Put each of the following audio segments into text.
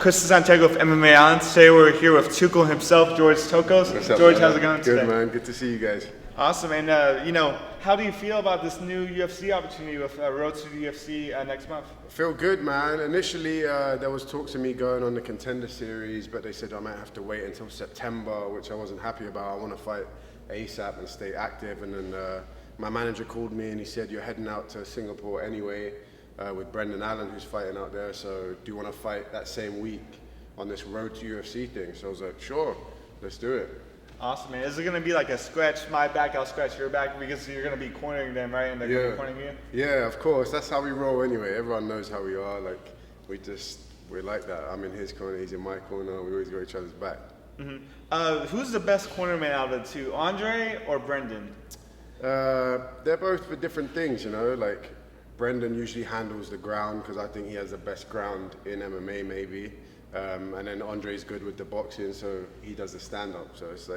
Chris is Santiago of MMA Island. Today we're here with Tuko himself, George Tokkos. What's up, George, man? how's it going today? Good, man. Good to see you guys. Awesome. And, how do you feel about this new UFC opportunity with Road to the UFC next month? I feel good, man. Initially, there was talks of me going on the Contender Series, but they said I might have to wait until September, which I wasn't happy about. I want to fight ASAP and stay active. And then my manager called me and he said, you're heading out to Singapore anyway with Brendan Allen, who's fighting out there. So do you want to fight that same week on this Road to UFC thing? So I was like, sure, let's do it. Awesome, man. Is it going to be like a scratch my back, I'll scratch your back, because you're going to be cornering them, right? And they're going to be cornering you? Yeah, of course. That's how we roll anyway. Everyone knows how we are. Like, we're like that. I'm in his corner, he's in my corner. We always got each other's back. Mm-hmm. Who's the best cornerman out of the two, Andre or Brendan? They're both for different things, you know. Like, Brendan usually handles the ground because I think he has the best ground in MMA, maybe. And then Andre's good with the boxing, so he does the stand-up. So it's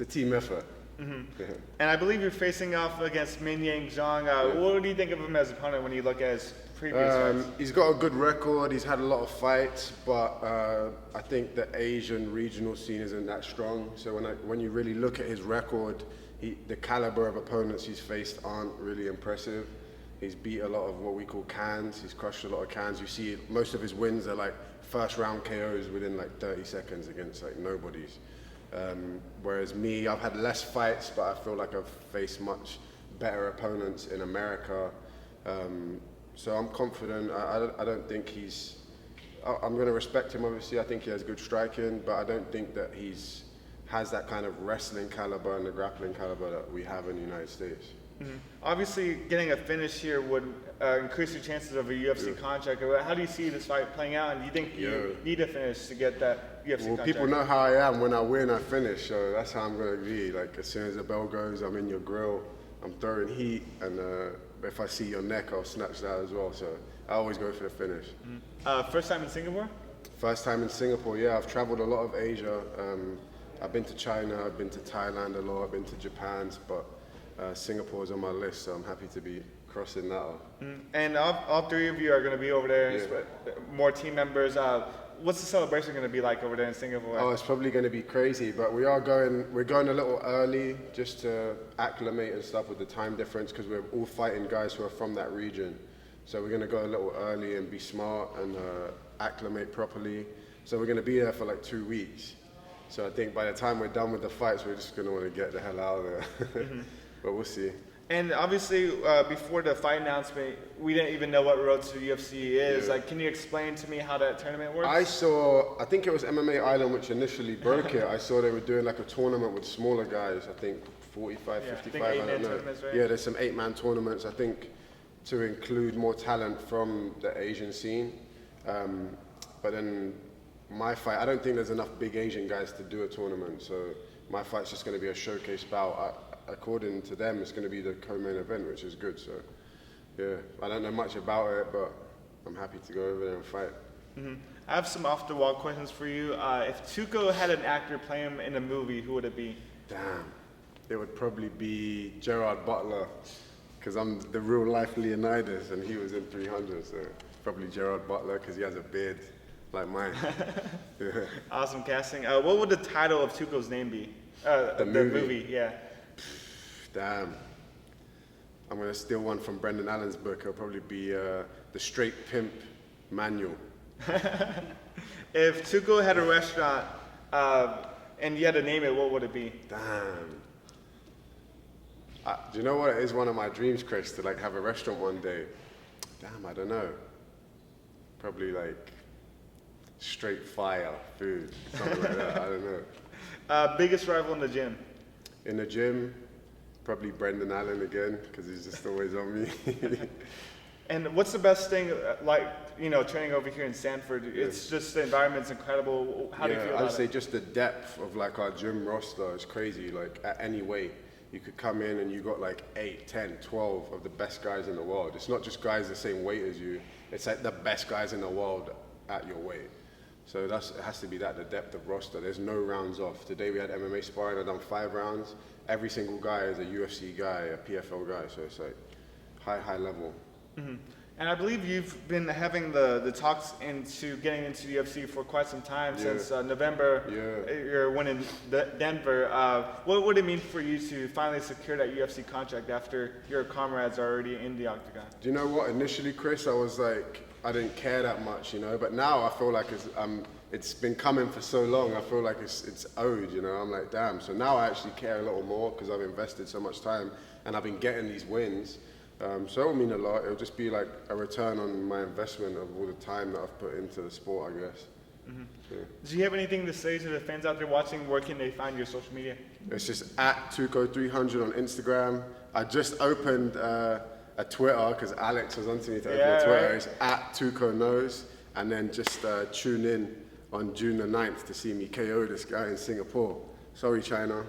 a team effort. Mm-hmm. Yeah. And I believe you're facing off against Mingyang Zhang. What do you think of him as an opponent when you look at his previous fights? He's got a good record. He's had a lot of fights, but I think the Asian regional scene isn't that strong. So when you really look at his record, the caliber of opponents he's faced aren't really impressive. He's beat a lot of what we call cans. He's crushed a lot of cans. You see most of his wins are like first round KOs within like 30 seconds against like nobodies. Whereas me, I've had less fights, but I feel like I've faced much better opponents in America. So I'm confident. I don't think I'm going to respect him, obviously. I think he has good striking, but I don't think that has that kind of wrestling caliber and the grappling caliber that we have in the United States. Mm-hmm. Obviously, getting a finish here would increase your chances of a UFC contract. How do you see this fight playing out? And do you think you need a finish to get that UFC contract? People know how I am. When I win, I finish. So that's how I'm going to be. Like, as soon as the bell goes, I'm in your grill. I'm throwing heat. And if I see your neck, I'll snatch that as well. So I always go for the finish. Mm-hmm. First time in Singapore? First time in Singapore, yeah. I've traveled a lot of Asia. I've been to China. I've been to Thailand a lot. I've been to Japan. But Singapore's on my list, so I'm happy to be crossing that off. And all three of you are going to be over there, more team members. What's the celebration going to be like over there in Singapore? Oh, it's probably going to be crazy, but we're going a little early just to acclimate and stuff with the time difference, because we're all fighting guys who are from that region. So we're going to go a little early and be smart and acclimate properly. So we're going to be there for like 2 weeks. So I think by the time we're done with the fights, we're just going to want to get the hell out of there. But we'll see. And obviously, before the fight announcement, we didn't even know what Road to the UFC is. Like, can you explain to me how that tournament works? I think it was MMA Island which initially broke it. I saw they were doing like a tournament with smaller guys. I think 45, 55, I don't know. Right? Yeah, there's some 8-man tournaments, I think, to include more talent from the Asian scene. But then my fight, I don't think there's enough big Asian guys to do a tournament. So my fight's just going to be a showcase bout. According to them, it's going to be the co-main event, which is good. So, yeah, I don't know much about it, but I'm happy to go over there and fight. Mm-hmm. I have some off-the-wall questions for you. If Tuko had an actor play him in a movie, who would it be? Damn, it would probably be Gerard Butler, because I'm the real-life Leonidas, and he was in 300, so probably Gerard Butler, because he has a beard like mine. Awesome casting. What would the title of Tuko's name be? The movie, yeah. Damn. I'm going to steal one from Brendan Allen's book. It'll probably be The Straight Pimp Manual. If Tuko had a restaurant and you had to name it, what would it be? Damn. Do you know what? It is one of my dreams, Chris, to like have a restaurant one day. Damn, I don't know. Probably like straight fire food, something like that. I don't know. Biggest rival in the gym? In the gym? Probably Brendan Allen again, because he's just always on me. And what's the best thing, training over here in Sanford? It's just the environment's incredible. How do you feel about it? I'd say just the depth of like our gym roster is crazy. Like at any weight, you could come in and you got like 8, 10, 12 of the best guys in the world. It's not just guys the same weight as you. It's like the best guys in the world at your weight. So it has to be that, the depth of roster. There's no rounds off. Today we had MMA sparring, I've done 5 rounds. Every single guy is a UFC guy, a PFL guy, so it's like high level. Mm-hmm. And I believe you've been having the talks into getting into the UFC for quite some time, since November. You're winning Denver. What would it mean for you to finally secure that UFC contract after your comrades are already in the Octagon? Do you know what? Initially, Chris, I was like, I didn't care that much, you know. But now I feel like it's been coming for so long. I feel like it's owed, you know. I'm like, damn. So now I actually care a little more because I've invested so much time and I've been getting these wins. So it will mean a lot. It'll just be like a return on my investment of all the time that I've put into the sport, I guess. Mm-hmm. Yeah. Do you have anything to say to the fans out there watching? Where can they find your social media? It's just at Tuko300 on Instagram. I just opened a Twitter because Alex was onto me to open a Twitter. Right. It's at Tuko Knows. And then just tune in on June the 9th to see me KO this guy in Singapore. Sorry, China.